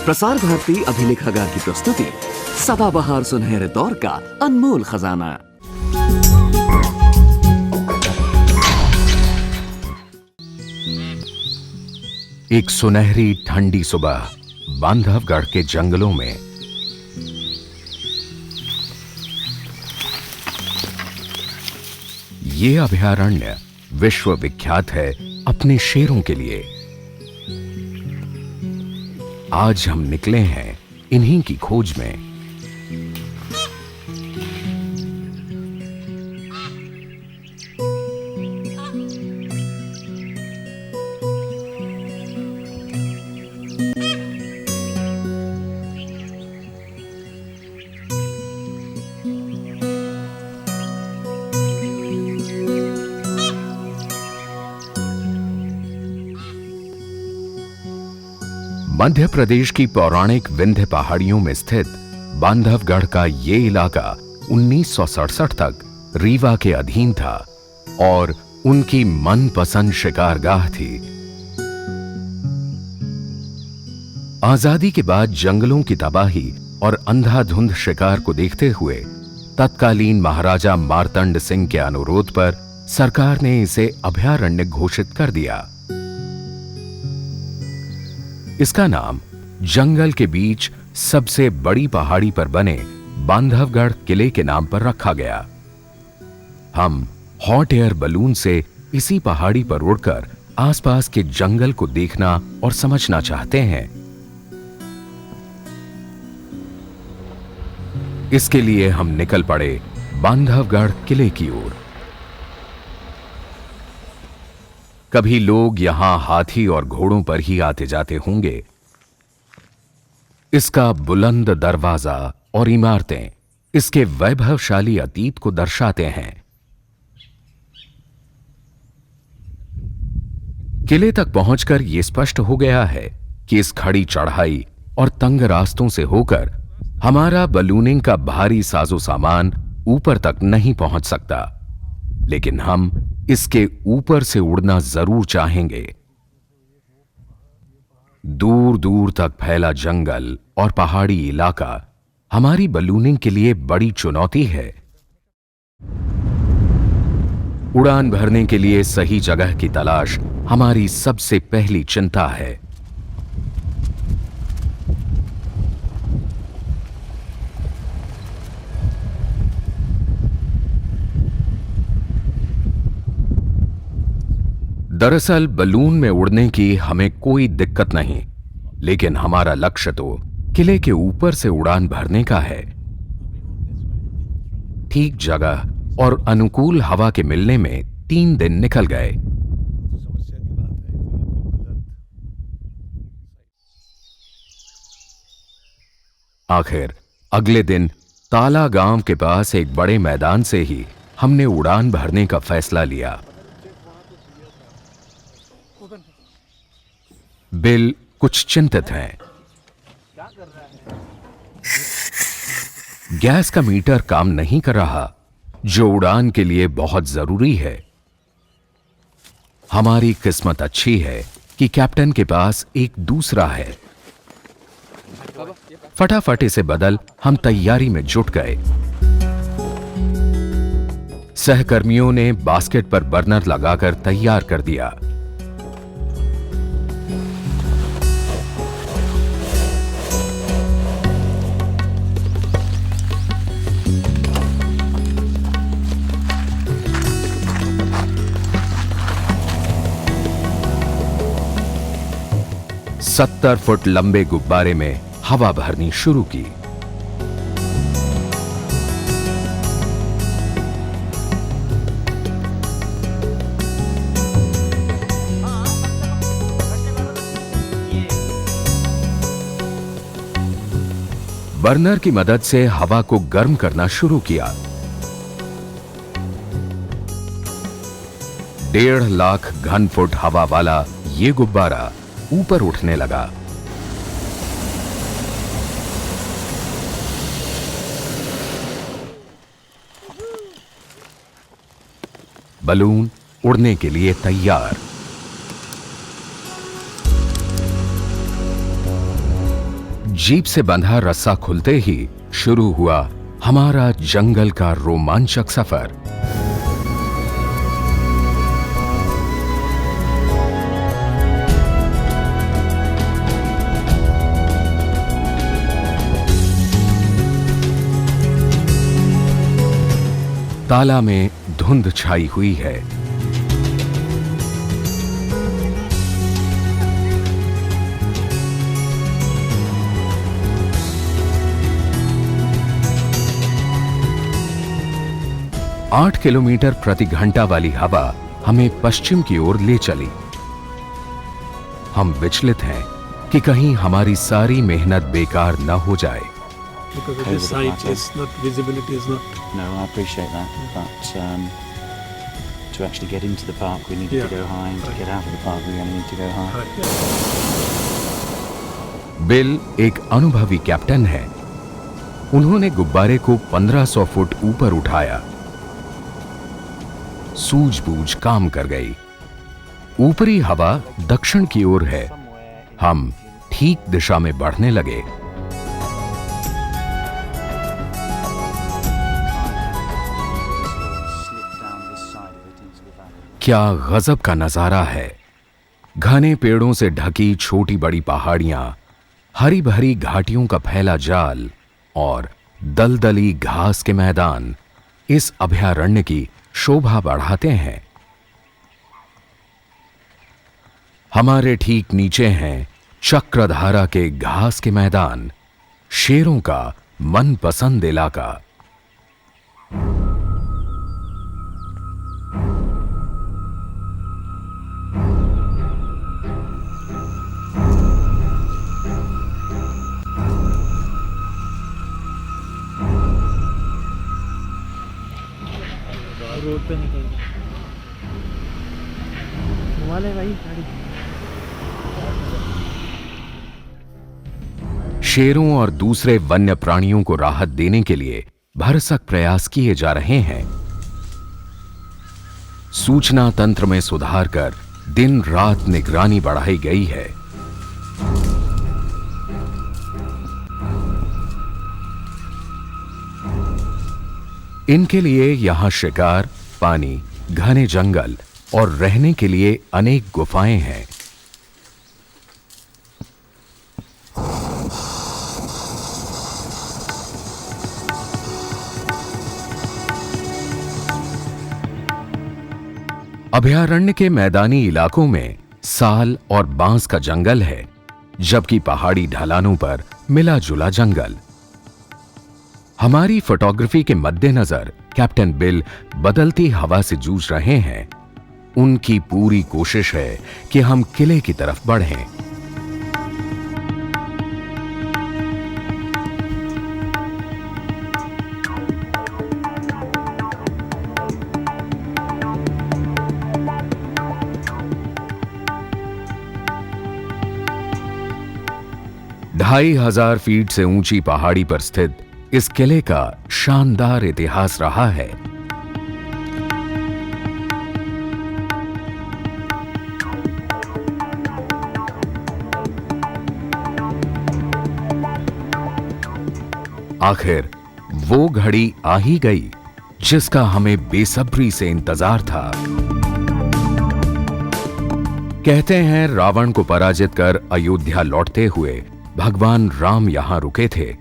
प्रसार भारती अभिलेखागार की प्रस्तुति सदाबहार सुनहरे दौर का अनमोल खजाना। एक सुनहरी ठंडी सुबह बांधवगढ़ के जंगलों में ये अभयारण्य विश्व विख्यात है अपने शेरों के लिए। आज हम निकले हैं इन्हीं की खोज में। मध्य प्रदेश की पौराणिक विंध्य पहाड़ियों में स्थित बांधवगढ़ का ये इलाका 1967 तक रीवा के अधीन था और उनकी मनपसंद शिकारगाह थी। आजादी के बाद जंगलों की तबाही और अंधाधुंध शिकार को देखते हुए तत्कालीन महाराजा मार्तंड सिंह के अनुरोध पर सरकार ने इसे अभयारण्य घोषित कर दिया। इसका नाम जंगल के बीच सबसे बड़ी पहाड़ी पर बने बांधवगढ़ किले के नाम पर रखा गया। हम हॉट एयर बलून से इसी पहाड़ी पर उड़कर आसपास के जंगल को देखना और समझना चाहते हैं। इसके लिए हम निकल पड़े बांधवगढ़ किले की ओर। कभी लोग यहां हाथी और घोड़ों पर ही आते जाते होंगे। इसका बुलंद दरवाजा और इमारतें इसके वैभवशाली अतीत को दर्शाते हैं। किले तक पहुंचकर यह स्पष्ट हो गया है कि इस खड़ी चढ़ाई और तंग रास्तों से होकर हमारा बलूनिंग का भारी साजो सामान ऊपर तक नहीं पहुंच सकता, लेकिन हम इसके ऊपर से उड़ना जरूर चाहेंगे। दूर दूर तक फैला जंगल और पहाड़ी इलाका हमारी बलूनिंग के लिए बड़ी चुनौती है। उड़ान भरने के लिए सही जगह की तलाश हमारी सबसे पहली चिंता है। दरअसल बलून में उड़ने की हमें कोई दिक्कत नहीं, लेकिन हमारा लक्ष्य तो किले के ऊपर से उड़ान भरने का है। ठीक जगह और अनुकूल हवा के मिलने में 3 दिन निकल गए। आखिर अगले दिन ताला गांव के पास एक बड़े मैदान से ही हमने उड़ान भरने का फैसला लिया। बिल कुछ चिंतित हैं। गैस का मीटर काम नहीं कर रहा, जो उड़ान के लिए बहुत जरूरी है। हमारी किस्मत अच्छी है कि कैप्टन के पास एक दूसरा है। फटाफट इसे बदल हम तैयारी में जुट गए। सहकर्मियों ने बास्केट पर बर्नर लगाकर तैयार कर दिया। सत्तर फुट लंबे गुब्बारे में हवा भरनी शुरू की। बर्नर की मदद से हवा को गर्म करना शुरू किया। 1.5 लाख घन फुट हवा वाला ये गुब्बारा ऊपर उठने लगा। बलून उड़ने के लिए तैयार। जीप से बंधा रस्सा खुलते ही शुरू हुआ हमारा जंगल का रोमांचक सफर। ताला में धुंध छाई हुई है। आठ किलोमीटर प्रति घंटा वाली हवा हमें पश्चिम की ओर ले चली। हम विचलित हैं कि कहीं हमारी सारी मेहनत बेकार न हो जाए। Because of Over this the height, plateau. it's not visibility is not. No, I appreciate that, but to actually get into the park, we needed Yeah. to go high, and to Right. get out of the park, we're going to need to go high. Bill एक अनुभवी captain है। उन्होंने गुब्बारे को 1500 foot ऊपर उठाया। सूझबूझ काम कर गई। ऊपरी हवा दक्षिण की ओर है। हम ठीक दिशा में बढ़ने लगे। क्या गजब का नजारा है। घने पेड़ों से ढकी छोटी बड़ी पहाड़ियां, हरी भरी घाटियों का फैला जाल और दलदली घास के मैदान इस अभयारण्य की शोभा बढ़ाते हैं। हमारे ठीक नीचे हैं चक्रधारा के घास के मैदान, शेरों का मनपसंद इलाका। रोड पे निकल घुमा ले भाई गाड़ी। शेरों और दूसरे वन्य प्राणियों को राहत देने के लिए भरसक प्रयास किए जा रहे हैं। सूचना तंत्र में सुधार कर दिन रात निगरानी बढ़ाई गई है। इनके लिए यहां शिकार, पानी, घने जंगल और रहने के लिए अनेक गुफाएं हैं। अभयारण्य के मैदानी इलाकों में साल और बांस का जंगल है, जबकि पहाड़ी ढलानों पर मिला जुला जंगल। हमारी फोटोग्राफी के मद्देनजर कैप्टन बिल बदलती हवा से जूझ रहे हैं। उनकी पूरी कोशिश है कि हम किले की तरफ बढ़ें। ढाई हजार फीट से ऊंची पहाड़ी पर स्थित इस किले का शानदार इतिहास रहा है। आखिर वो घड़ी आ ही गई जिसका हमें बेसब्री से इंतजार था। कहते हैं रावण को पराजित कर अयोध्या लौटते हुए भगवान राम यहां रुके थे।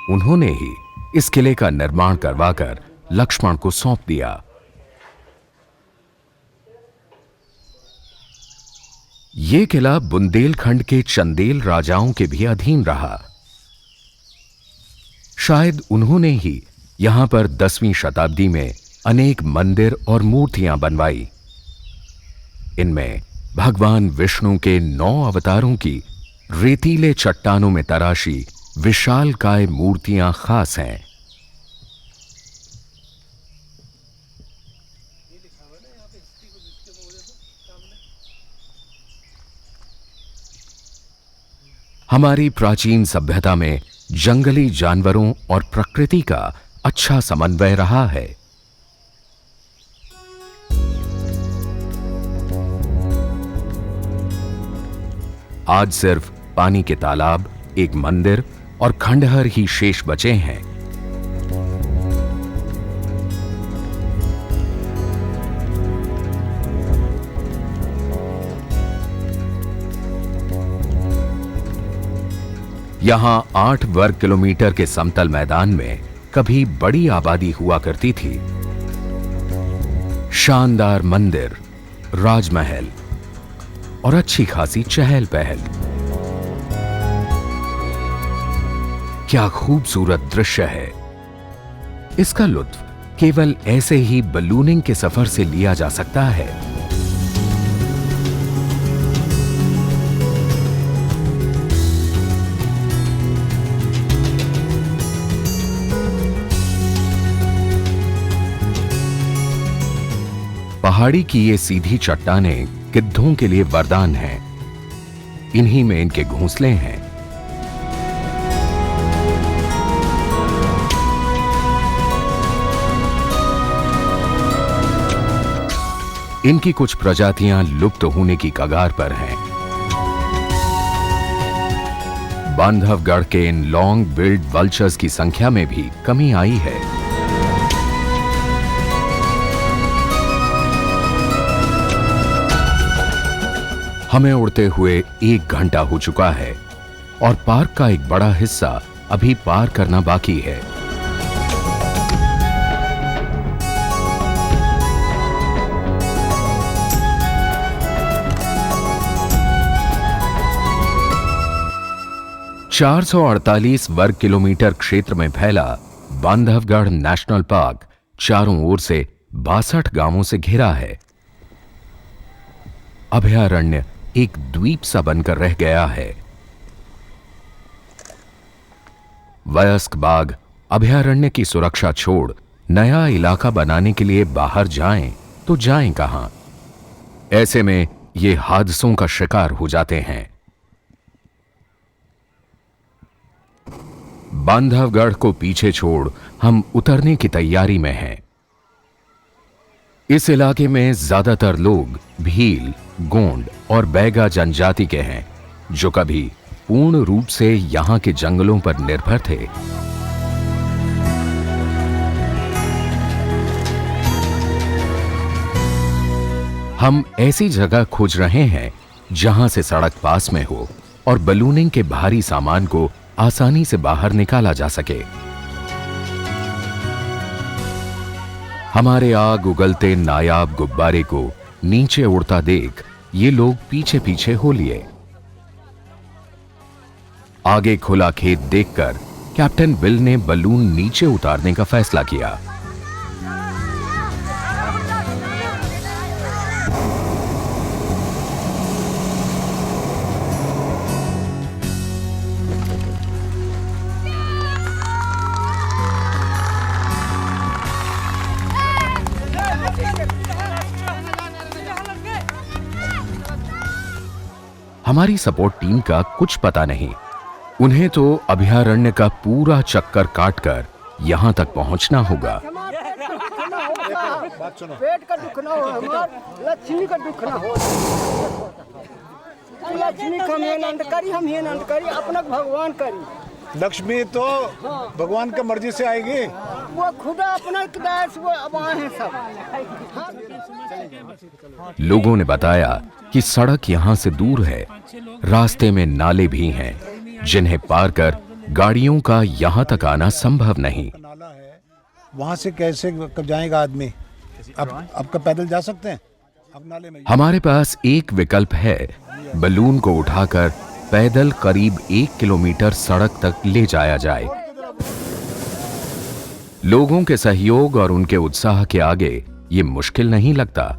उन्होंने ही इस किले का निर्माण करवाकर लक्ष्मण को सौंप दिया। यह किला बुंदेलखंड के चंदेल राजाओं के भी अधीन रहा। शायद उन्होंने ही यहां पर 10वीं शताब्दी में अनेक मंदिर और मूर्तियां बनवाई। इनमें भगवान विष्णु के 9 अवतारों की रेतीले चट्टानों में तराशी विशालकाय मूर्तियां खास हैं। हमारी प्राचीन सभ्यता में जंगली जानवरों और प्रकृति का अच्छा समन्वय रहा है। आज सिर्फ पानी के तालाब, एक मंदिर और खंडहर ही शेष बचे हैं। यहां 8 वर्ग किलोमीटर के समतल मैदान में कभी बड़ी आबादी हुआ करती थी। शानदार मंदिर, राजमहल और अच्छी खासी चहल पहल। क्या खूबसूरत दृश्य है। इसका लुत्फ केवल ऐसे ही बलूनिंग के सफर से लिया जा सकता है। पहाड़ी की ये सीधी चट्टानें गिद्धों के लिए वरदान हैं। इन्हीं में इनके घोंसले हैं। इनकी कुछ प्रजातियां लुप्त होने की कगार पर हैं। बांधवगढ़ के इन लॉन्ग बिल्ड वल्चर्स की संख्या में भी कमी आई है। हमें उड़ते हुए 1 घंटा हो चुका है और पार्क का एक बड़ा हिस्सा अभी पार करना बाकी है। (448 वर्ग किलोमीटर क्षेत्र में फैला बांधवगढ़ नेशनल पार्क चारों ओर से 62 गांवों से घिरा है। अभयारण्य एक द्वीप सा बनकर रह गया है। वयस्क बाघ अभयारण्य की सुरक्षा छोड़ नया इलाका बनाने के लिए बाहर जाएं तो जाएं कहां? ऐसे में ये हादसों का शिकार हो जाते हैं। बांधवगढ़ को पीछे छोड़ हम उतरने की तैयारी में हैं। इस इलाके में ज्यादातर लोग भील, गोंड और बैगा जनजाति के हैं, जो कभी पूर्ण रूप से यहां के जंगलों पर निर्भर थे। हम ऐसी जगह खोज रहे हैं जहां से सड़क पास में हो और बलूनिंग के भारी सामान को आसानी से बाहर निकाला जा सके। हमारे आग उगलते नायाब गुब्बारे को नीचे उड़ता देख ये लोग पीछे पीछे हो लिए। आगे खुला खेत देखकर कैप्टन बिल ने बलून नीचे उतारने का फैसला किया। हमारी सपोर्ट टीम का कुछ पता नहीं। उन्हें तो अभयारण्य का पूरा चक्कर काटकर यहां तक पहुंचना होगा। पेट का दुख ना हो, लक्ष्मी का दुख ना हो। लक्ष्मी का मेहनत करी, हम मेहनत करी, अपना भगवान करी। लक्ष्मी तो भगवान का मर्जी से आएगी। वो खुदा अपना किदार से वो अब आए हैं सब। लोगों ने बताया कि सड़क यहां से दूर है। रास्ते में नाले भी हैं, जिन्हें पार कर गाड़ियों का यहां तक आना संभव नहीं। नाला है, वहां से कैसे कब जाएगा आदमी? अब का पैदल जा सकते हैं? अब नाले में हमारे पास एक विकल्प है, बलून को उठाकर पैदल करीब 1 किलोमीटर सड़क तक ले जाया जाए। लोगों के सहयोग और उनके उत्साह के आगे ये मुश्किल नहीं लगता।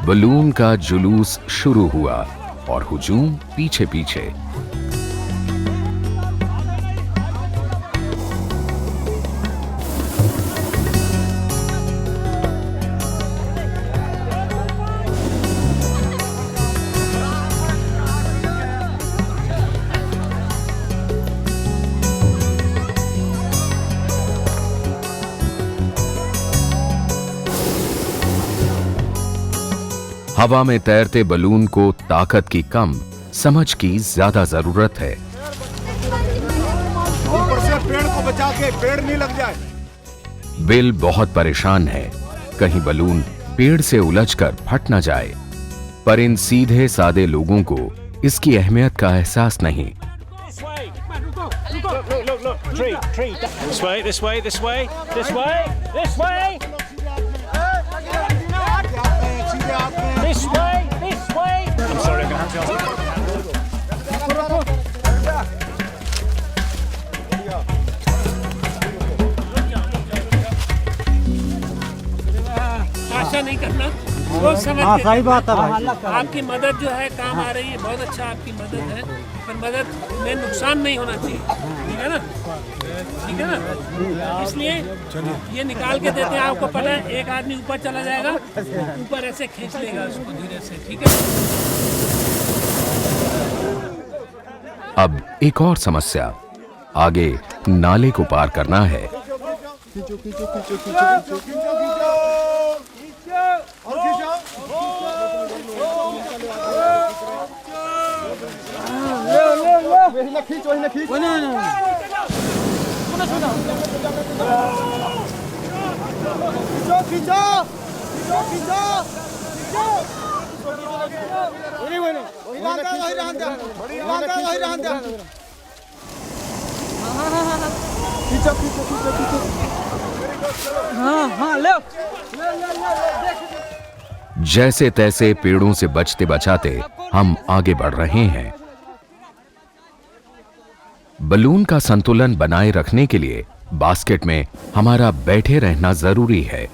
बलून का जुलूस शुरू हुआ और हुजूम पीछे पीछे। हवा में तैरते बलून को ताकत की कम, समझ की ज्यादा जरूरत है। ऊपर से पेड़ को बचा के, पेड़ नहीं लग जाए। बिल बहुत परेशान है, कहीं बलून पेड़ से उलझकर फट न जाए। पर इन सीधे सादे लोगों को इसकी अहमियत का एहसास नहीं। This way, this way, this way, this way, this way. This way, this way. I'm sorry, I'm going to have to ask. आशा नहीं करना, वो समझ के सही बात है भाई। आपकी मदद जो है काम आ रही है, बहुत अच्छा आपकी मदद है, पर मदद में नुकसान नहीं होना चाहिए, ठीक है ना? ठीक है ना? इसलिए ये निकाल के देते हैं आपको, पता है एक आदमी ऊपर चला जाएगा, ऊपर ऐसे खींच लेगा उसको धीरे से, ठीक है? अब एक और समस्या, आगे नाले को पार करना है। जैसे तैसे पेड़ों से बचते बचाते हम आगे बढ़ रहे हैं। बलून का संतुलन बनाए रखने के लिए बास्केट में हमारा बैठे रहना जरूरी है।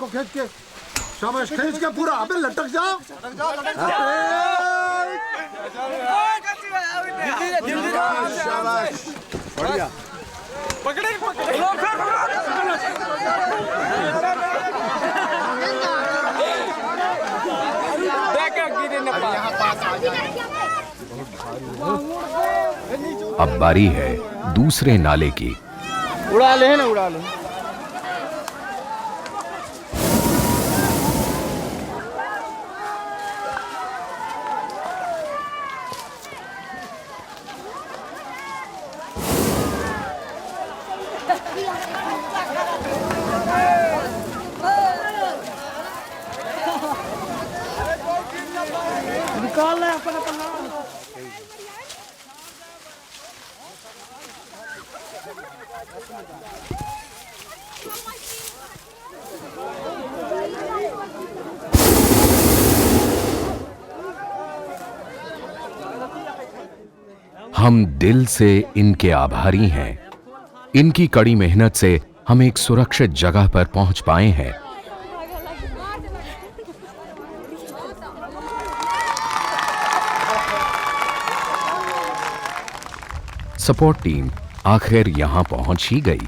खींच के शाबाश, खींच के पूरा। अबे लटक जाओ, शाबाश, बढ़िया। अब बारी है दूसरे नाले की। उड़ा ले ना, उड़ा ले। निकाल ले अपना पन्ना। हम दिल से इनके आभारी हैं। इनकी कड़ी मेहनत से हम एक सुरक्षित जगह पर पहुंच पाए हैं। सपोर्ट टीम आखिर यहां पहुंच ही गई।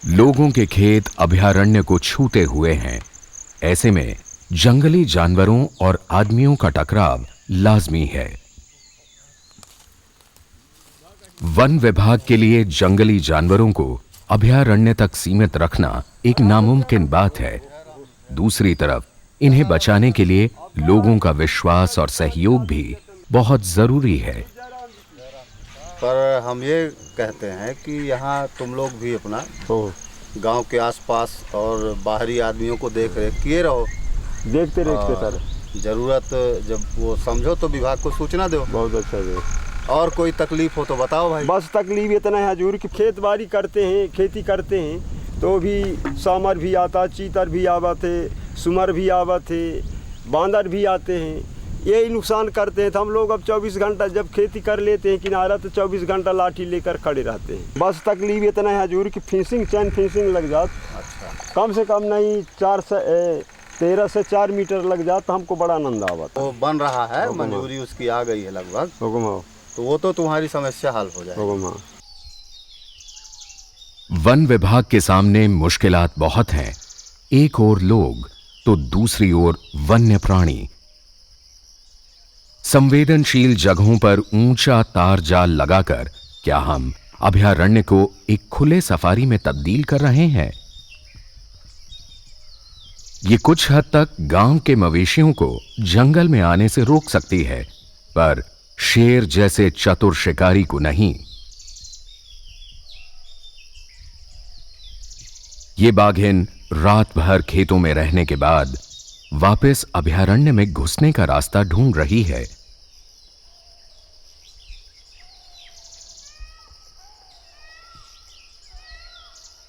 लोगों के खेत अभयारण्य को छूते हुए हैं। ऐसे में जंगली जानवरों और आदमियों का टकराव लाजमी है। वन विभाग के लिए जंगली जानवरों को अभयारण्य तक सीमित रखना एक नामुमकिन बात है। दूसरी तरफ इन्हें बचाने के लिए लोगों का विश्वास और सहयोग भी बहुत जरूरी है। पर हम ये कहते हैं कि यहाँ तुम लोग भी अपना गांव के आसपास और बाहरी आदमियों को देख रेख किए रहो। देखते रहते सर। जरूरत जब वो समझो तो विभाग को सूचना दो। बहुत अच्छा है। और कोई तकलीफ हो तो बताओ भाई। बस तकलीफ इतना है हजूर कि खेत बाड़ी करते हैं, खेती करते हैं तो भी सामर भी आता, चीतर भी आवा थे, सुमर भी आवा थे, बांदर भी आते हैं। यही नुकसान करते हैं। तो हम लोग अब 24 घंटा जब खेती कर लेते हैं किनारा तो 24 घंटा लाठी लेकर खड़े रहते हैं। बस तकलीफ इतना है हजूर कि फिनिशिंग चैन फिनिशिंग लग जात। अच्छा। कम से कम नहीं 13 से 4 मीटर लग जात तो हमको बड़ा आनंद आवा। वो बन रहा है, मंजूरी उसकी आ गई है लगभग। तो वो तो तुम्हारी समस्या हल हो जाएगी। वन विभाग के सामने मुश्किलात बहुत हैं। एक ओर लोग तो दूसरी ओर वन्य प्राणी। संवेदनशील जगहों पर ऊंचा तार जाल लगाकर क्या हम अभयारण्य को एक खुले सफारी में तब्दील कर रहे हैं? ये कुछ हद तक गांव के मवेशियों को जंगल में आने से रोक सकती है, पर शेर जैसे चतुर शिकारी को नहीं। ये बाघिन रात भर खेतों में रहने के बाद वापस अभयारण्य में घुसने का रास्ता ढूंढ रही है।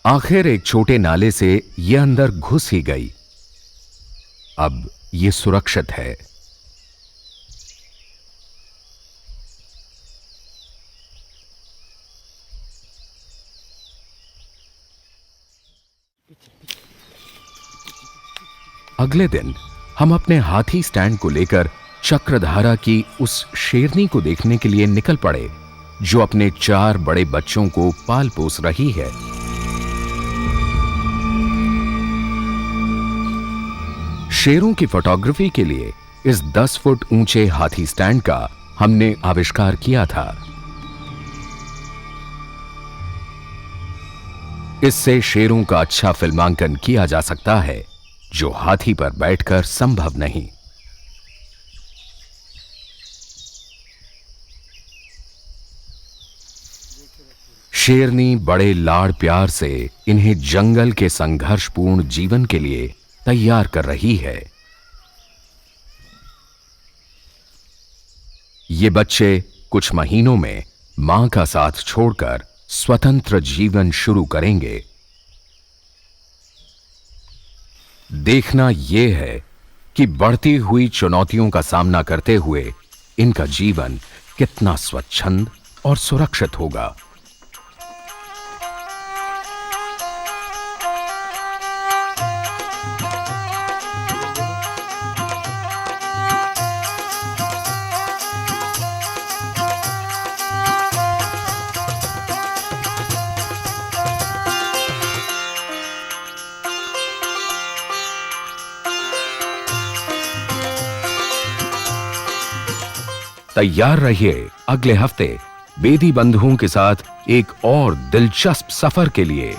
आखिर एक छोटे नाले से यह अंदर घुस ही गई। अब यह सुरक्षित है। अगले दिन हम अपने हाथी स्टैंड को लेकर चक्रधारा की उस शेरनी को देखने के लिए निकल पड़े जो अपने 4 बड़े बच्चों को पाल पोस रही है। शेरों की फोटोग्राफी के लिए इस 10 फुट ऊंचे हाथी स्टैंड का हमने आविष्कार किया था। इससे शेरों का अच्छा फिल्मांकन किया जा सकता है जो हाथी पर बैठकर संभव नहीं। शेरनी बड़े लाड़ प्यार से इन्हें जंगल के संघर्षपूर्ण जीवन के लिए तैयार कर रही है। ये बच्चे कुछ महीनों में मां का साथ छोड़कर स्वतंत्र जीवन शुरू करेंगे। देखना यह है कि बढ़ती हुई चुनौतियों का सामना करते हुए इनका जीवन कितना स्वच्छंद और सुरक्षित होगा। तैयार रहिए अगले हफ्ते बेदी बंधुओं के साथ एक और दिलचस्प सफर के लिए।